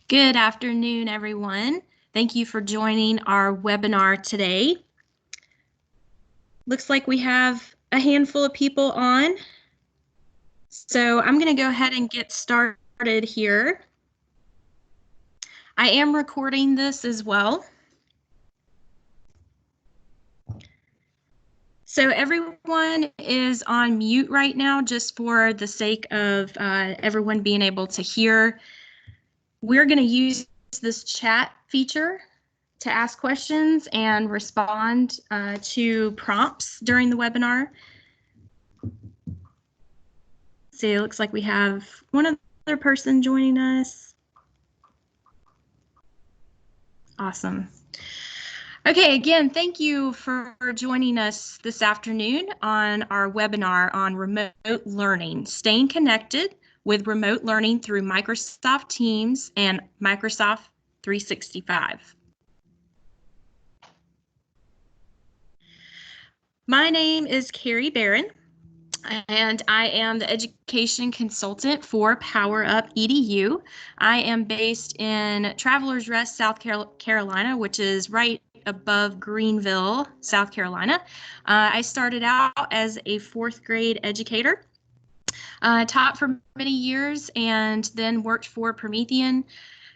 Good afternoon, everyone. Thank you for joining our webinar today. Looks like we have a handful of people on. So I'm going to go ahead and get started here. I am recording this as well. So everyone is on mute right now, just for the sake of everyone being able to hear. We're going to use this chat feature to ask questions and respond to prompts during the webinar. See, it looks like we have one other person joining us. Awesome. Okay, again, thank you for joining us this afternoon on our webinar on remote learning, staying connected with remote learning through Microsoft Teams and Microsoft 365. My name is Carrie Barron, and I am the education consultant for PowerUp EDU. I am based in Travelers Rest, South Carolina, which is right above Greenville, South Carolina. I started out as a fourth grade educator, taught for many years, and then worked for Promethean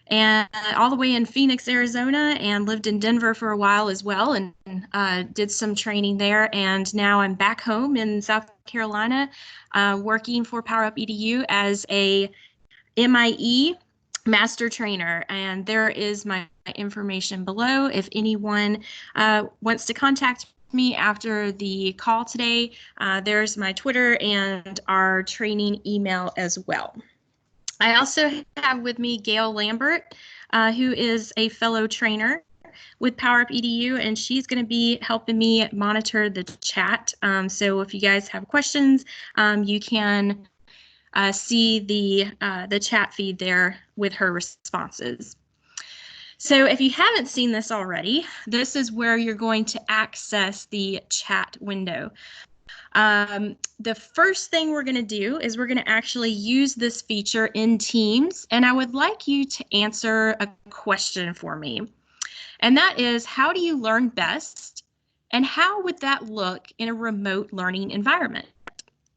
and all the way in Phoenix, Arizona, and lived in Denver for a while as well, and did some training there. And now I'm back home in South Carolina, working for PowerUp EDU as a MIE master trainer. And there is my information below if anyone wants to contact me after the call today. There's my Twitter and our training email as well. I also have with me Gail Lambert, who is a fellow trainer with PowerUp EDU, and she's going to be helping me monitor the chat. So if you guys have questions, you can see the chat feed there with her responses. So if you haven't seen this already, this is where you're going to access the chat window. The first thing we're going to do is we're going to actually use this feature in Teams, and I would like you to answer a question for me. And that is, how do you learn best, and how would that look in a remote learning environment?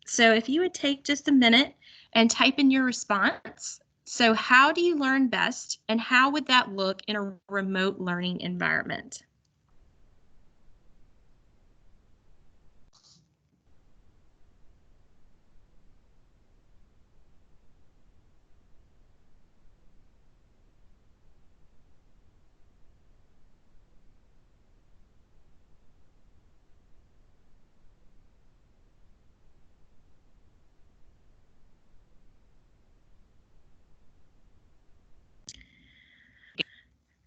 So if you would take just a minute and type in your response. So how do you learn best, and how would that look in a remote learning environment?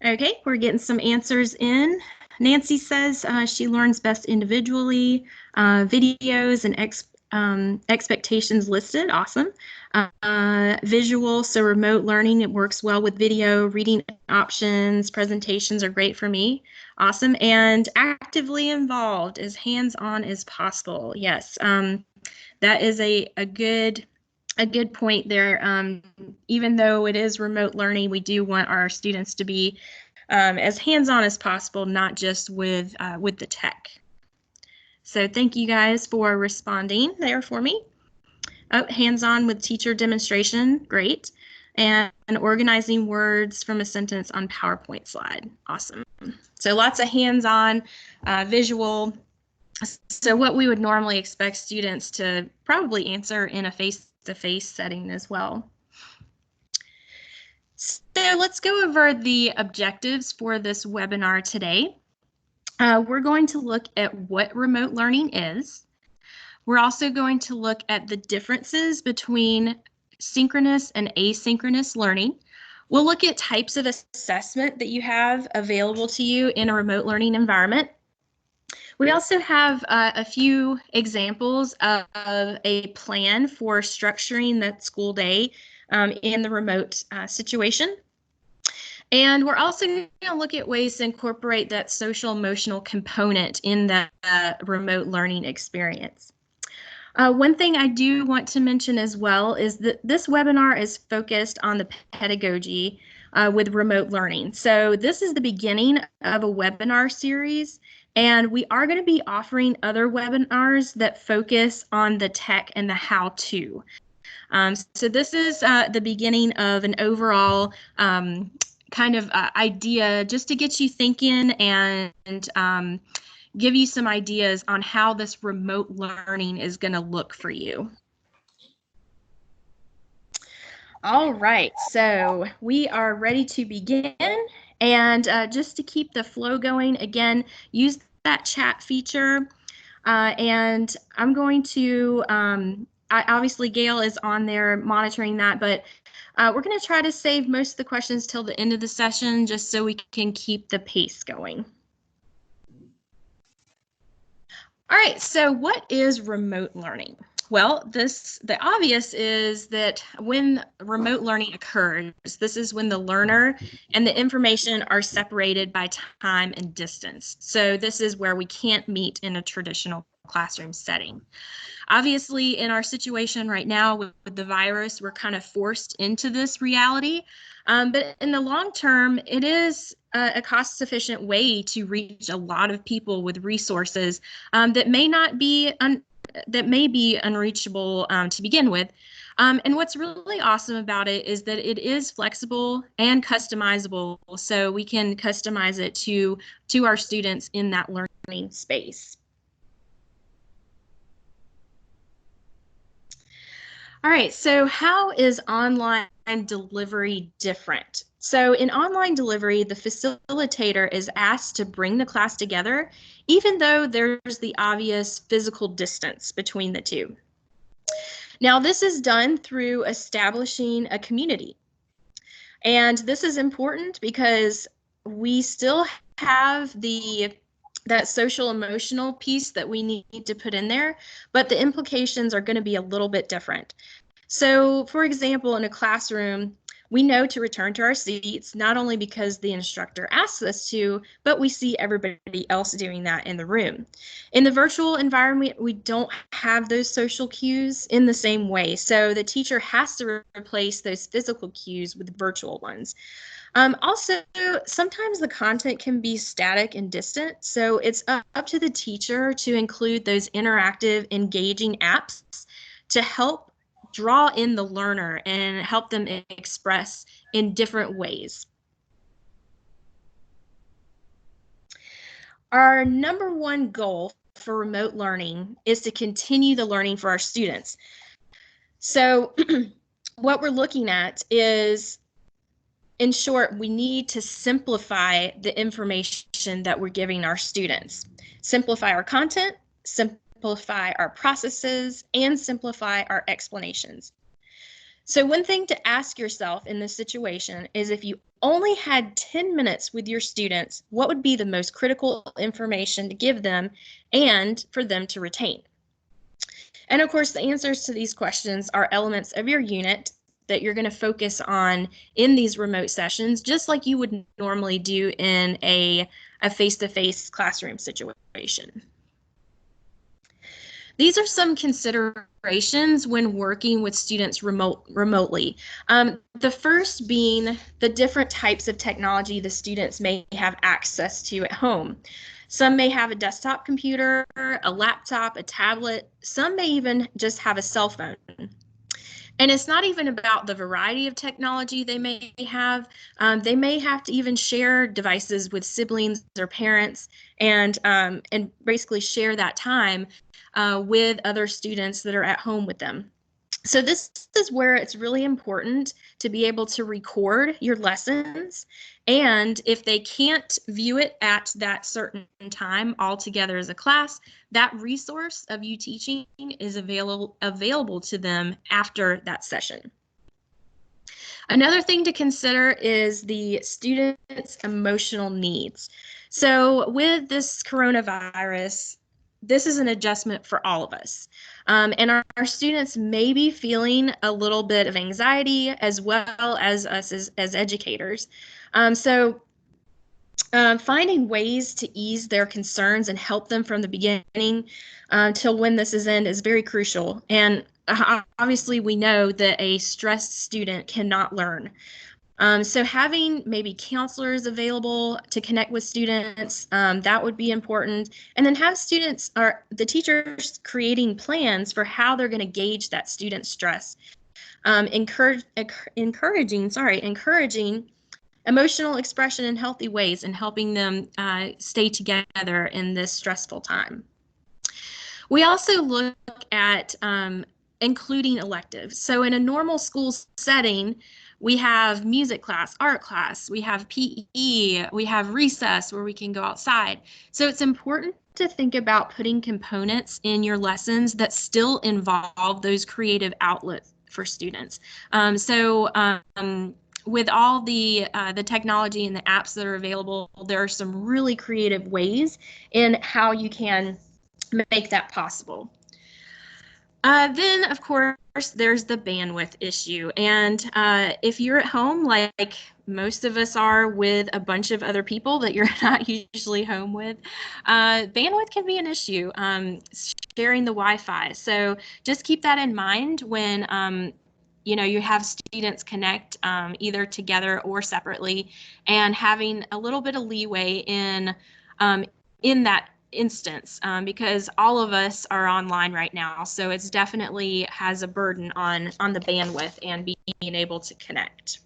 Okay, we're getting some answers in. Nancy says she learns best individually, videos and expectations listed. Awesome. Visual, so remote learning, it works well with video. Reading options, presentations are great for me. Awesome. And actively involved, as hands-on as possible. Yes, that is a good point there. Even though it is remote learning, we do want our students to be as hands-on as possible, not just with the tech. So thank you guys for responding there for me. Oh, hands-on with teacher demonstration, great. And organizing words from a sentence on PowerPoint slide, awesome. So lots of hands-on, visual. So what we would normally expect students to probably answer in a face-to-face setting as well. So let's go over the objectives for this webinar today. We're going to look at what remote learning is. We're also going to look at the differences between synchronous and asynchronous learning. We'll look at types of assessment that you have available to you in a remote learning environment. We also have a few examples of a plan for structuring that school day in the remote situation. And we're also going to look at ways to incorporate that social emotional component in the remote learning experience. One thing I do want to mention as well is that this webinar is focused on the pedagogy with remote learning. So this is the beginning of a webinar series, and we are going to be offering other webinars that focus on the tech and the how-to. So this is the beginning of an overall kind of idea just to get you thinking and give you some ideas on how this remote learning is going to look for you. All right, so we are ready to begin. And just to keep the flow going, again, use that chat feature. And I'm going to, obviously Gail is on there monitoring that, but we're going to try to save most of the questions till the end of the session just so we can keep the pace going. All right, so what is remote learning? Well, the obvious is that when remote learning occurs, this is when the learner and the information are separated by time and distance. So this is where we can't meet in a traditional classroom setting. Obviously, in our situation right now with the virus, we're kind of forced into this reality. But in the long term, it is a cost-efficient way to reach a lot of people with resources that may be unreachable to begin with. And what's really awesome about it is that it is flexible and customizable, so we can customize it to our students in that learning space. All right, so how is online delivery different? So in online delivery, the facilitator is asked to bring the class together, even though there's the obvious physical distance between the two. Now, this is done through establishing a community. And this is important because we still have that social emotional piece that we need to put in there, but the implications are going to be a little bit different. So, for example, in a classroom, we know to return to our seats, not only because the instructor asks us to, but we see everybody else doing that in the room. In the virtual environment, we don't have those social cues in the same way. So the teacher has to replace those physical cues with virtual ones. Also, sometimes the content can be static and distant, so it's up to the teacher to include those interactive, engaging apps to help draw in the learner and help them express in different ways. Our number one goal for remote learning is to continue the learning for our students. So what we're looking at is, in short, we need to simplify the information that we're giving our students. Simplify our content, simplify our processes, and simplify our explanations. So one thing to ask yourself in this situation is, if you only had 10 minutes with your students, what would be the most critical information to give them and for them to retain? And of course, the answers to these questions are elements of your unit that you're going to focus on in these remote sessions, just like you would normally do in a face-to-face classroom situation. These are some considerations when working with students remotely. The first being the different types of technology the students may have access to at home. Some may have a desktop computer, a laptop, a tablet. Some may even just have a cell phone. And it's not even about the variety of technology they may have. They may have to even share devices with siblings or parents and basically share that time with other students that are at home with them. So this is where it's really important to be able to record your lessons. And if they can't view it at that certain time all together as a class, that resource of you teaching is available to them after that session. Another thing to consider is the students' emotional needs. So with this coronavirus, this is an adjustment for all of us. And our students may be feeling a little bit of anxiety as well as us as educators. Finding ways to ease their concerns and help them from the beginning till when this is end is very crucial. And obviously we know that a stressed student cannot learn. So having maybe counselors available to connect with students, that would be important. And then have students or the teachers creating plans for how they're going to gauge that student stress. Encouraging emotional expression in healthy ways and helping them stay together in this stressful time. We also look at including electives. So in a normal school setting, we have music class, art class, we have PE, we have recess where we can go outside. So it's important to think about putting components in your lessons that still involve those creative outlets for students. With all the technology and the apps that are available, there are some really creative ways in how you can make that possible. Then, of course, there's the bandwidth issue. And if you're at home, like most of us are with a bunch of other people that you're not usually home with, bandwidth can be an issue, sharing the Wi-Fi. So just keep that in mind when you have students connect either together or separately, and having a little bit of leeway in that instance, because all of us are online right now, so it's definitely has a burden on the bandwidth and being able to connect.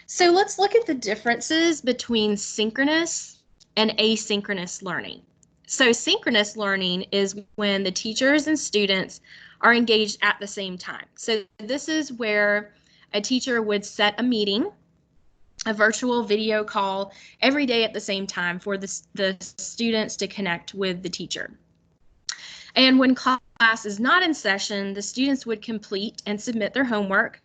So let's look at the differences between synchronous and asynchronous learning. So synchronous learning is when the teachers and students are engaged at the same time. So this is where a teacher would set a meeting, a virtual video call every day at the same time for the students to connect with the teacher. And when class is not in session, the students would complete and submit their homework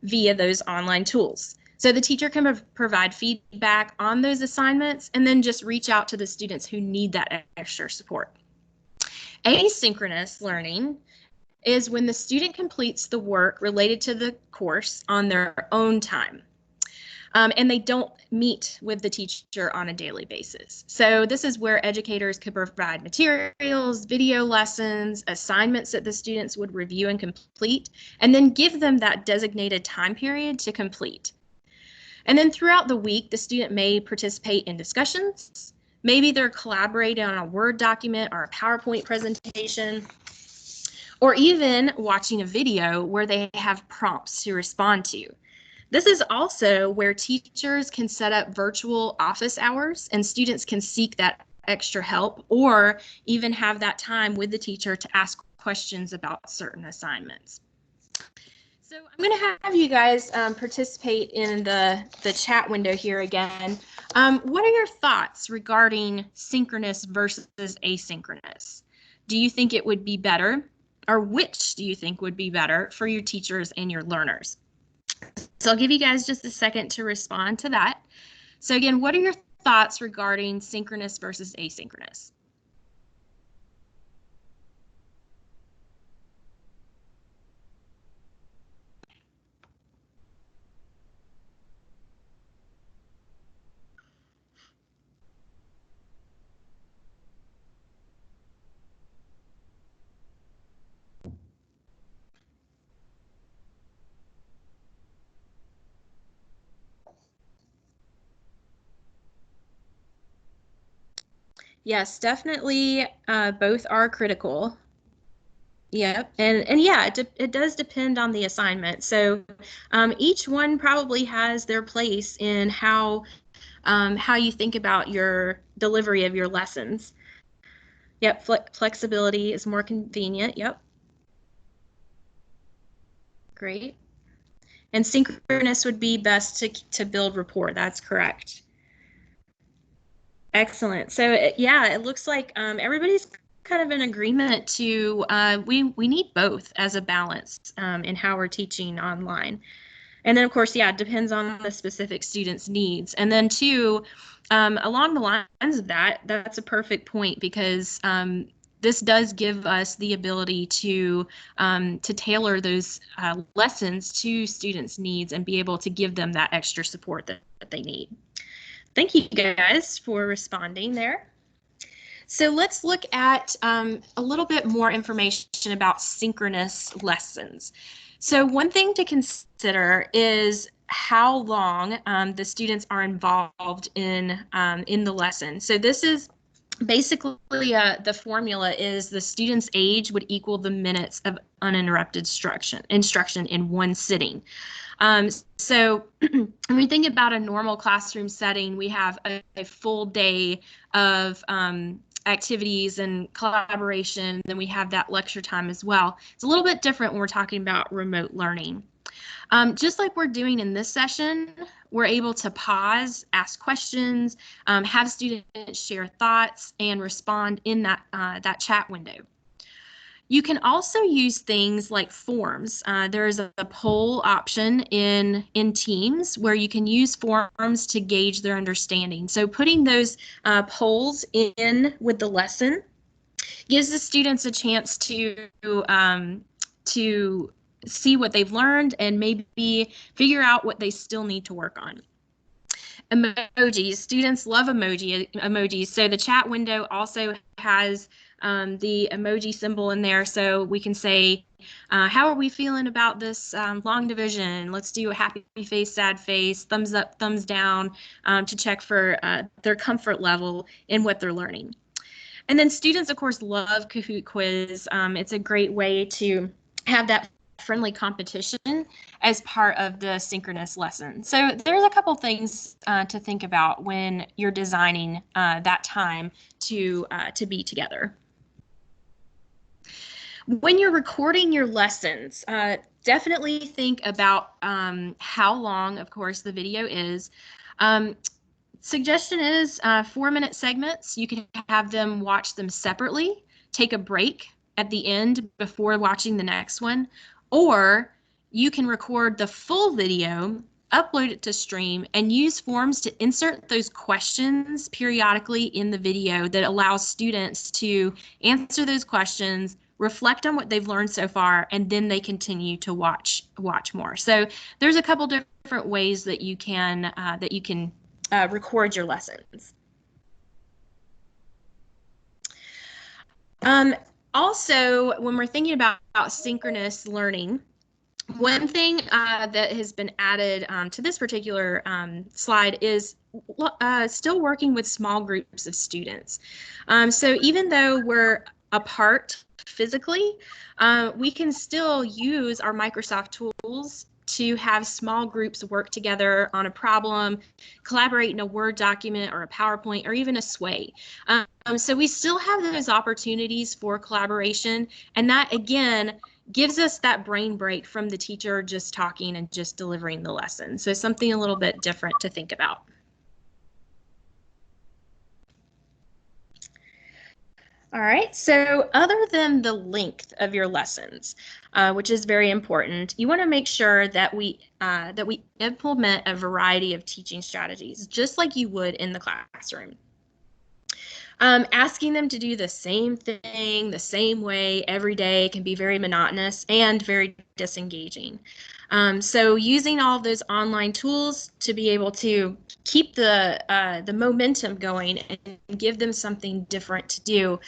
via those online tools. So the teacher can provide feedback on those assignments and then just reach out to the students who need that extra support. Asynchronous learning is when the student completes the work related to the course on their own time. And they don't meet with the teacher on a daily basis. So this is where educators could provide materials, video lessons, assignments that the students would review and complete, and then give them that designated time period to complete. And then throughout the week, the student may participate in discussions. Maybe they're collaborating on a Word document or a PowerPoint presentation, or even watching a video where they have prompts to respond to. This is also where teachers can set up virtual office hours and students can seek that extra help or even have that time with the teacher to ask questions about certain assignments. So I'm going to have you guys participate in the chat window here again. What are your thoughts regarding synchronous versus asynchronous? Do you think it would be better, or which do you think would be better for your teachers and your learners? So I'll give you guys just a second to respond to that. So again, what are your thoughts regarding synchronous versus asynchronous? Yes, definitely both are critical. Yep, and yeah, it does depend on the assignment. So each one probably has their place in how you think about your delivery of your lessons. Yep, flexibility is more convenient. Yep, great. And synchronous would be best to build rapport. That's correct. Excellent. So yeah, it looks like everybody's kind of in agreement to we need both as a balance in how we're teaching online. And then of course, yeah, it depends on the specific student's needs. And then two, along the lines of that, that's a perfect point because this does give us the ability to tailor those lessons to students' needs and be able to give them that extra support that they need. Thank you guys for responding there. So let's look at a little bit more information about synchronous lessons. So one thing to consider is how long the students are involved in the lesson. So this is basically the formula is the student's age would equal the minutes of uninterrupted instruction in one sitting. So when we think about a normal classroom setting, we have a full day of activities and collaboration. Then we have that lecture time as well. It's a little bit different when we're talking about remote learning. Just like we're doing in this session, we're able to pause, ask questions, have students share thoughts, and respond in that chat window. You can also use things like forms. There's a poll option in Teams where you can use forms to gauge their understanding. So putting those polls in with the lesson gives the students a chance to see what they've learned and maybe figure out what they still need to work on. Emojis. Students love emojis. So the chat window also has the emoji symbol in there, so we can say, how are we feeling about this long division? Let's do a happy face, sad face, thumbs up, thumbs down, to check for their comfort level in what they're learning. And then students, of course, love Kahoot quiz. It's a great way to have that friendly competition as part of the synchronous lesson. So there's a couple things to think about when you're designing that time to be together. When you're recording your lessons, definitely think about how long, of course, the video is. Suggestion is 4-minute segments. You can have them watch them separately, take a break at the end before watching the next one, or you can record the full video, upload it to Stream, and use forms to insert those questions periodically in the video that allows students to answer those questions, reflect on what they've learned so far, and then they continue to watch more. So there's a couple different ways that you can record your lessons. Also, when we're thinking about synchronous learning, one thing that has been added to this particular slide is still working with small groups of students. So even though we're apart physically, we can still use our Microsoft tools to have small groups work together on a problem, collaborate in a Word document or a PowerPoint or even a Sway. So we still have those opportunities for collaboration, and that again gives us that brain break from the teacher just talking and just delivering the lesson. So something a little bit different to think about. All right, so other than the length of your lessons, which is very important, you want to make sure that we implement a variety of teaching strategies, just like you would in the classroom. Asking them to do the same thing the same way every day can be very monotonous and very disengaging. So using all of those online tools to be able to keep the momentum going and give them something different to do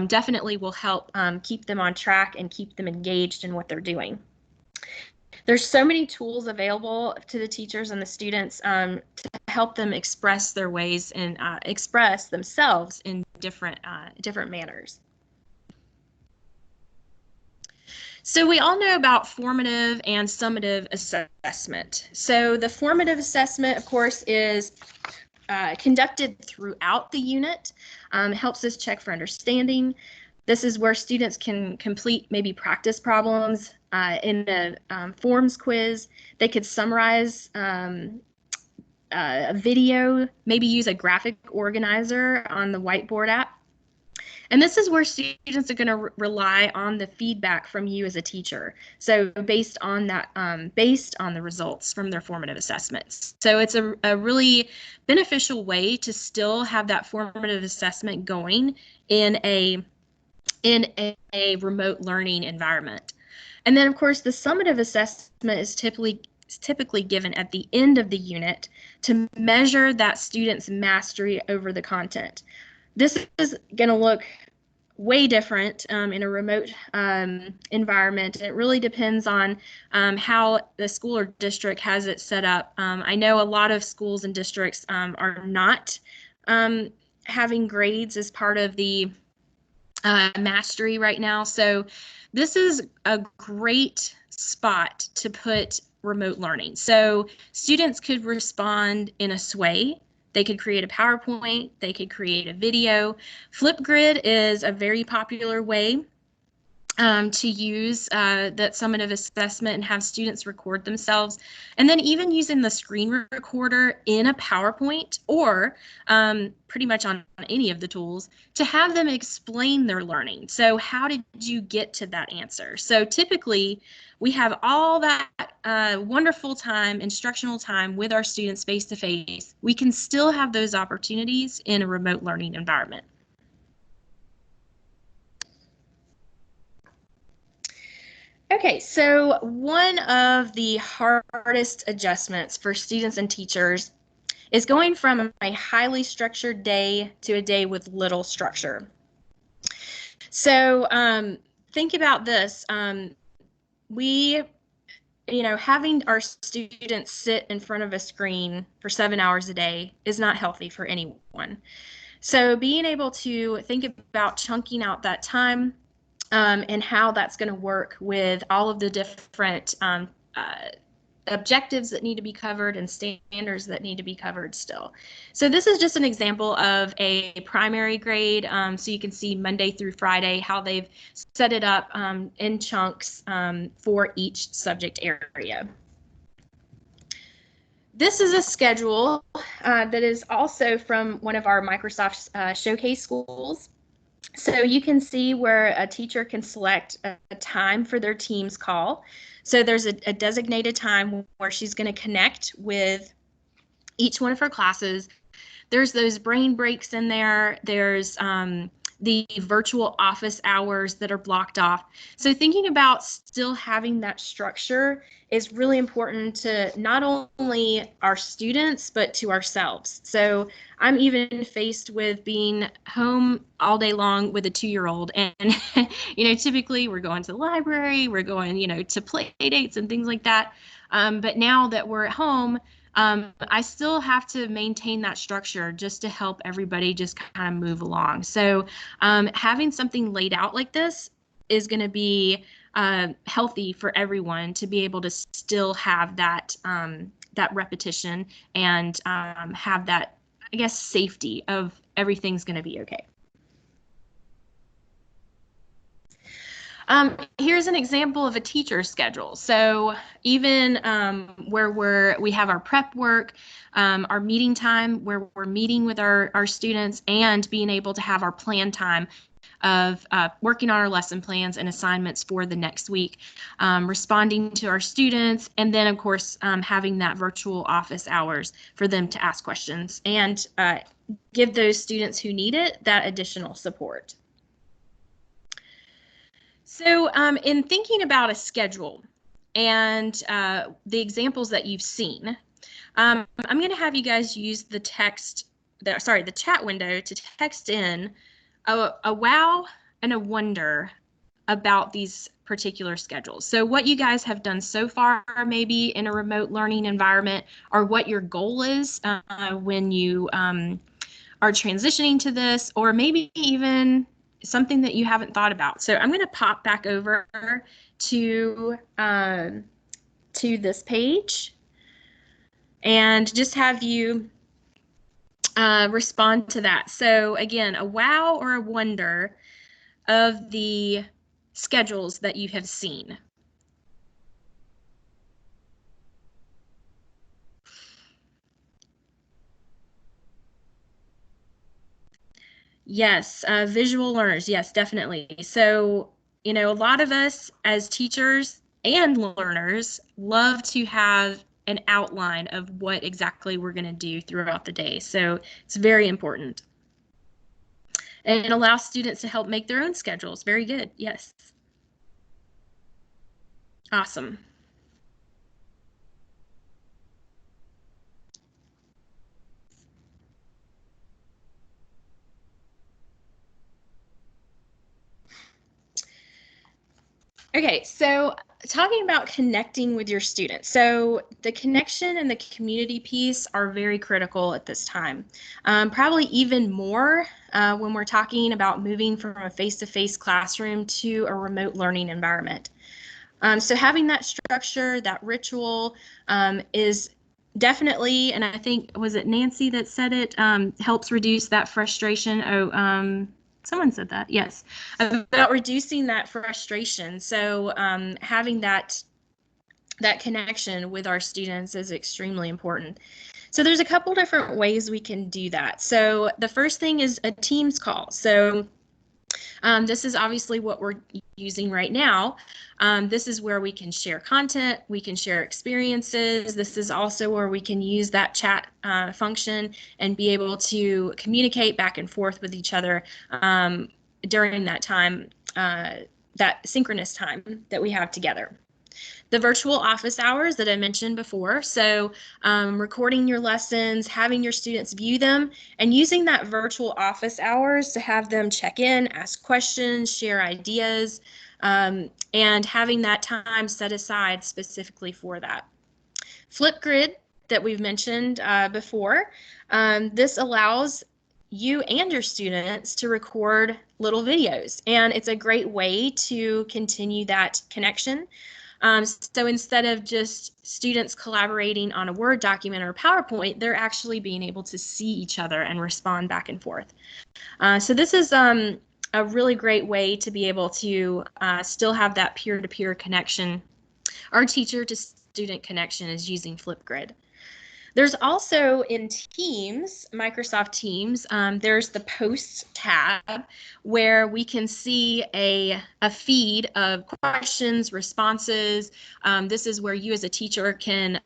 definitely will help keep them on track and keep them engaged in what they're doing. There's so many tools available to the teachers and the students to help them express their ways and express themselves in different manners. So we all know about formative and summative assessment. So the formative assessment, of course, is conducted throughout the unit, helps us check for understanding. This is where students can complete maybe practice problems in a forms quiz. They could summarize a video, maybe use a graphic organizer on the whiteboard app. And this is where students are going to rely on the feedback from you as a teacher. So based on that, based on the results from their formative assessments. So it's a really beneficial way to still have that formative assessment going in a remote learning environment. And then, of course, the summative assessment is typically given at the end of the unit to measure that student's mastery over the content. This is going to look way different in a remote environment. It really depends on how the school or district has it set up. I know a lot of schools and districts are not having grades as part of the mastery right now. So this is a great spot to put remote learning. So students could respond in a sway. They could create a PowerPoint, they could create a video. Flipgrid is a very popular way to use that summative assessment and have students record themselves. And then even using the screen recorder in a PowerPoint or pretty much on any of the tools to have them explain their learning. So how did you get to that answer? So typically we have all that wonderful time, instructional time with our students face to face. We can still have those opportunities in a remote learning environment. Okay, so one of the hardest adjustments for students and teachers is going from a highly structured day to a day with little structure. So think about this. Having our students sit in front of a screen for 7 hours a day is not healthy for anyone. So being able to think about chunking out that time and how that's going to work with all of the different objectives that need to be covered and standards that need to be covered still. So this is just an example of a primary grade. So you can see Monday through Friday how they've set it up in chunks for each subject area. This is a schedule that is also from one of our Microsoft Showcase schools. So you can see where a teacher can select a time for their Teams call. So there's a designated time where she's going to connect with each one of her classes. There's those brain breaks in there. There's the virtual office hours that are blocked off. So thinking about still having that structure is really important to not only our students, but to ourselves. So I'm even faced with being home all day long with a 2-year-old, and typically we're going to the library, we're going, to play dates and things like that. But now that we're at home, I still have to maintain that structure just to help everybody just kind of move along. So having something laid out like this is going to be healthy for everyone to be able to still have that that repetition and have that, I guess, safety of everything's going to be okay. Here's an example of a teacher schedule. So even where we have our prep work, our meeting time, where we're meeting with our students and being able to have our plan time of working on our lesson plans and assignments for the next week, responding to our students, and then of course having that virtual office hours for them to ask questions and give those students who need it that additional support. So in thinking about a schedule and the examples that you've seen, I'm going to have you guys use the chat window to text in a wow and a wonder about these particular schedules. So what you guys have done so far, maybe in a remote learning environment, or what your goal is when you are transitioning to this, or maybe even something that you haven't thought about. So I'm going to pop back over to this page and just have you respond to that. So again, a wow or a wonder of the schedules that you have seen. Yes, visual learners. Yes, definitely. So, a lot of us as teachers and learners love to have an outline of what exactly we're going to do throughout the day. So it's very important. And it allows students to help make their own schedules. Very good. Yes. Awesome. Okay, so talking about connecting with your students. So the connection and the community piece are very critical at this time. Probably even more when we're talking about moving from a face-to-face classroom to a remote learning environment. So having that structure, that ritual is definitely, and I think, was it Nancy that said it, helps reduce that frustration. Someone said that, yes, about reducing that frustration. So having that connection with our students is extremely important. So there's a couple different ways we can do that. So the first thing is a Teams call. So this is obviously what we're using right now. This is where we can share content, we can share experiences. This is also where we can use that chat function and be able to communicate back and forth with each other during that time, that synchronous time that we have together. The virtual office hours that I mentioned before. So recording your lessons, having your students view them, and using that virtual office hours to have them check in, ask questions, share ideas, and having that time set aside specifically for that. Flipgrid that we've mentioned before, this allows you and your students to record little videos, and it's a great way to continue that connection. So instead of just students collaborating on a Word document or PowerPoint, they're actually being able to see each other and respond back and forth. So this is a really great way to be able to still have that peer-to-peer connection. Our teacher-to-student connection is using Flipgrid. There's also in Teams, Microsoft Teams, there's the Posts tab where we can see a feed of questions, responses. This is where you as a teacher can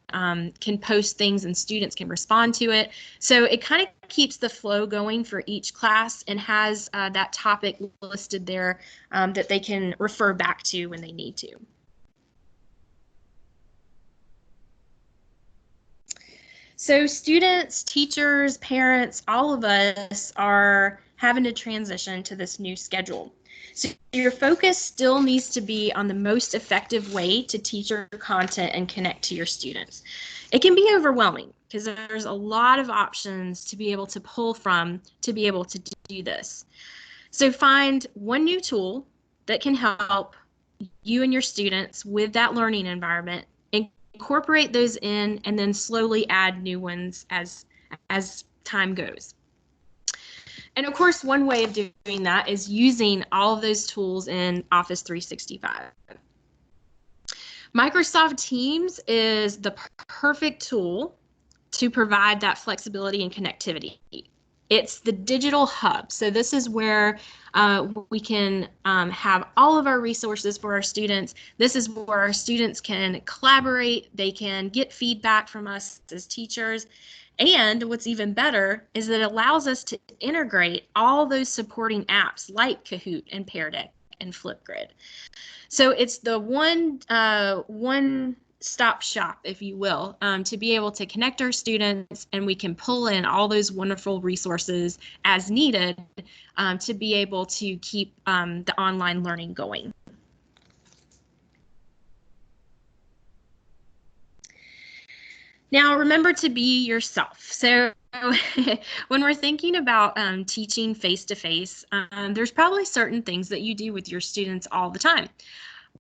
post things and students can respond to it. So it kind of keeps the flow going for each class and has that topic listed there that they can refer back to when they need to. So students, teachers, parents, all of us are having to transition to this new schedule. So your focus still needs to be on the most effective way to teach your content and connect to your students. It can be overwhelming because there's a lot of options to be able to pull from to be able to do this. So find one new tool that can help you and your students with that learning environment, incorporate those in, and then slowly add new ones as time goes. And of course, one way of doing that is using all of those tools in Office 365. Microsoft Teams is the perfect tool to provide that flexibility and connectivity. It's the digital hub. So this is where we can have all of our resources for our students. This is where our students can collaborate. They can get feedback from us as teachers. And what's even better is that it allows us to integrate all those supporting apps like Kahoot and Pear Deck and Flipgrid. So it's the one stop shop, if you will, to be able to connect our students, and we can pull in all those wonderful resources as needed to be able to keep the online learning going. Now, remember to be yourself. So when we're thinking about teaching face-to-face, there's probably certain things that you do with your students all the time.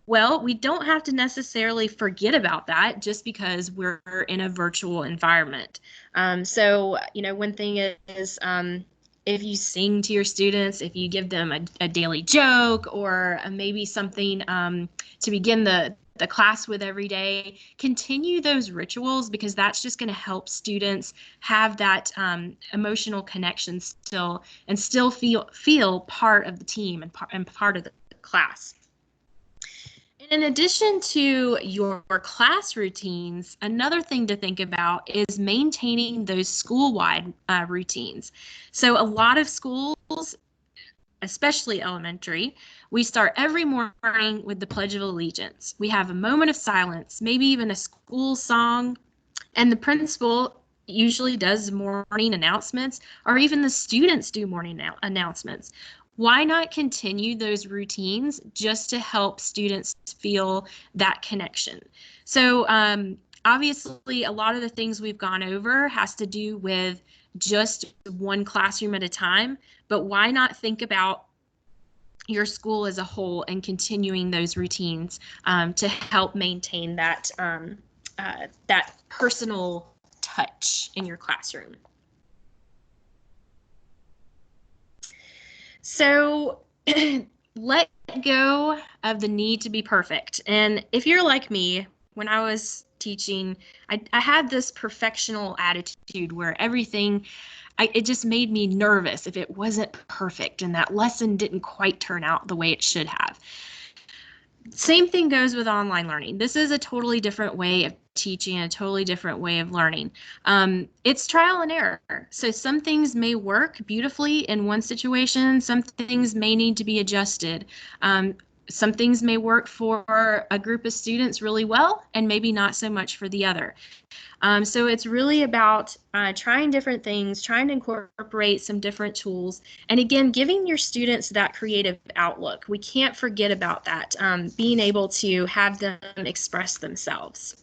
Well, we don't have to necessarily forget about that just because we're in a virtual environment. So, one thing is if you sing to your students, if you give them a daily joke or maybe something to begin the class with every day, continue those rituals because that's just going to help students have that emotional connection still and still feel part of the team and part of the class. In addition to your class routines, another thing to think about is maintaining those school-wide routines. So a lot of schools, especially elementary, we start every morning with the Pledge of Allegiance. We have a moment of silence, maybe even a school song, and the principal usually does morning announcements, or even the students do morning announcements. why not continue those routines just to help students feel that connection? So obviously, a lot of the things we've gone over has to do with just one classroom at a time, but why not think about your school as a whole and continuing those routines to help maintain that that personal touch in your classroom. So let go of the need to be perfect. And if you're like me, when I was teaching, I had this perfectional attitude where everything, it just made me nervous if it wasn't perfect and that lesson didn't quite turn out the way it should have. Same thing goes with online learning. This is a totally different way of teaching, a totally different way of learning. It's trial and error. So some things may work beautifully in one situation, some things may need to be adjusted. Some things may work for a group of students really well and maybe not so much for the other. So it's really about trying different things, trying to incorporate some different tools, and again, giving your students that creative outlook. We can't forget about that, being able to have them express themselves.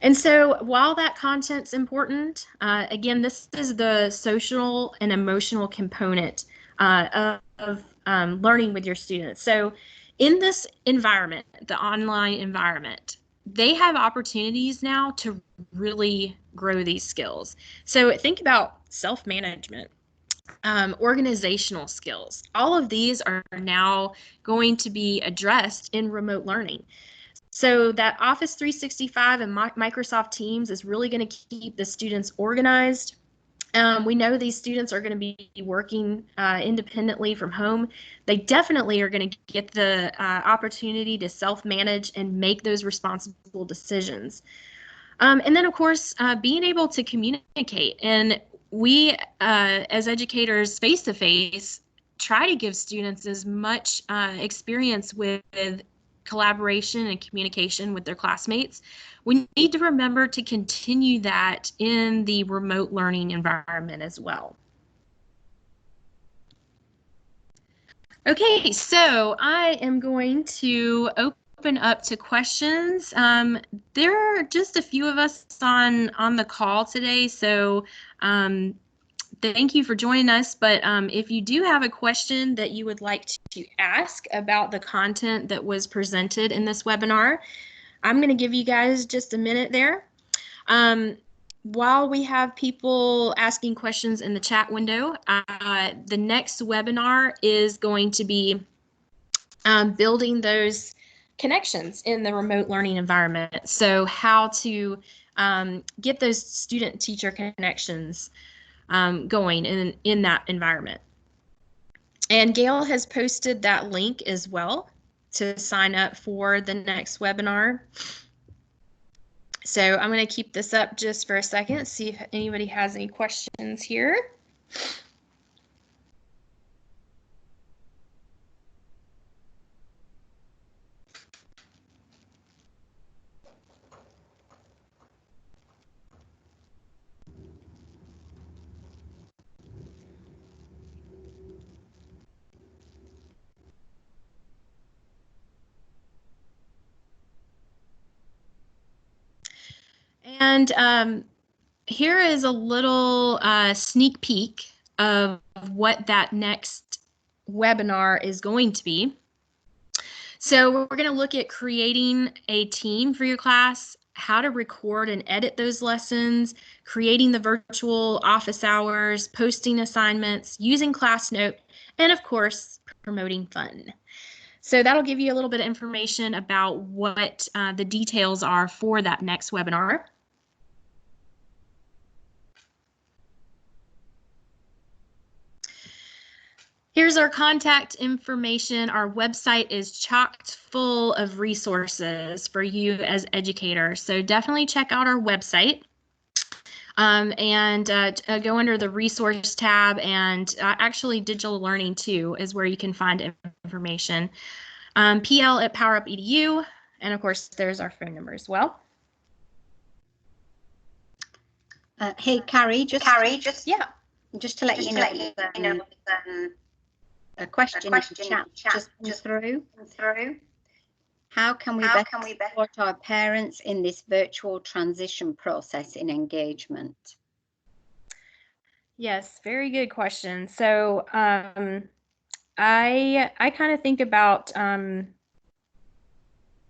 And so while that content's important, again, this is the social and emotional component of learning with your students. So in this environment, the online environment, they have opportunities now to really grow these skills. So think about self-management, organizational skills. All of these are now going to be addressed in remote learning. So that Office 365 and Microsoft Teams is really going to keep the students organized. We know these students are going to be working independently from home. They definitely are going to get the opportunity to self-manage and make those responsible decisions. And then, of course, being able to communicate. And we, as educators, face-to-face, try to give students as much experience with collaboration and communication with their classmates. We need to remember to continue that in the remote learning environment as well. Okay, so I am going to open up to questions. There are just a few of us on the call today, so thank you for joining us. But if you do have a question that you would like to ask about the content that was presented in this webinar, I'm going to give you guys just a minute there. While we have people asking questions in the chat window, the next webinar is going to be building those connections in the remote learning environment. So how to get those student-teacher connections going in that environment. And Gail has posted that link as well to sign up for the next webinar. So I'm going to keep this up just for a second, see if anybody has any questions here. And here is a little sneak peek of what that next webinar is going to be. So we're going to look at creating a team for your class, how to record and edit those lessons, creating the virtual office hours, posting assignments, using ClassNote, and of course, promoting fun. So that'll give you a little bit of information about what the details are for that next webinar. Here's our contact information. Our website is chocked full of resources for you as educators. So definitely check out our website and go under the resource tab, and actually digital learning too is where you can find information. pl@powerup.edu, and of course there's our phone number as well. Hey, Carrie, just yeah. Just to let you know, a question in chat just come through. How can we best support our parents in this virtual transition process in engagement? Yes, very good question. So I kind of think about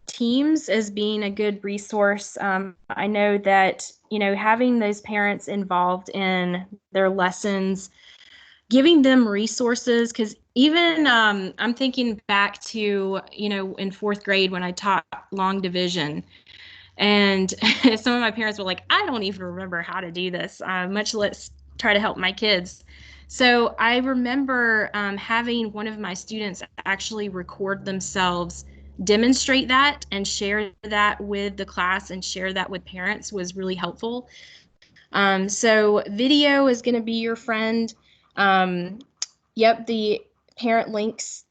Teams as being a good resource. I know that, having those parents involved in their lessons, giving them resources, because even I'm thinking back to, in fourth grade when I taught long division. And some of my parents were like, I don't even remember how to do this, much less try to help my kids. So I remember having one of my students actually record themselves demonstrate that and share that with the class and share that with parents was really helpful. So video is going to be your friend. Yep, the parent links.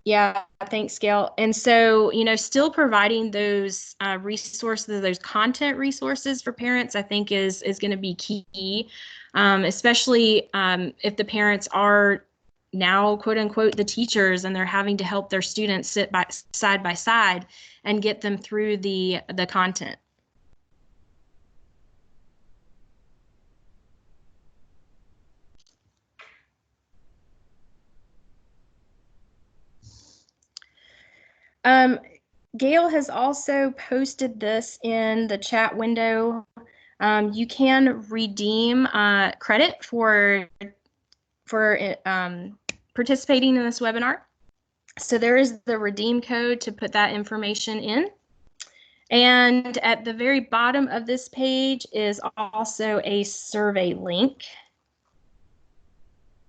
Yeah, thanks, Gail. And so, still providing those resources, those content resources for parents, I think is going to be key, especially if the parents are now, quote unquote, the teachers, and they're having to help their students sit side by side and get them through the content. Gail has also posted this in the chat window. You can redeem credit for participating in this webinar. So there is the redeem code to put that information in. And at the very bottom of this page is also a survey link.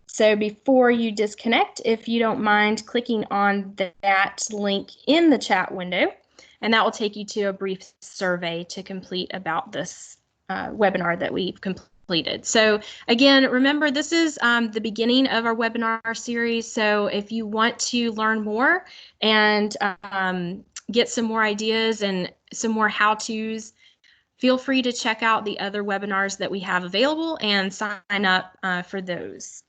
So before you disconnect, if you don't mind clicking on that link in the chat window, and that will take you to a brief survey to complete about this webinar that we've completed. So again, remember, this is the beginning of our webinar series. So if you want to learn more and get some more ideas and some more how-tos, feel free to check out the other webinars that we have available and sign up for those.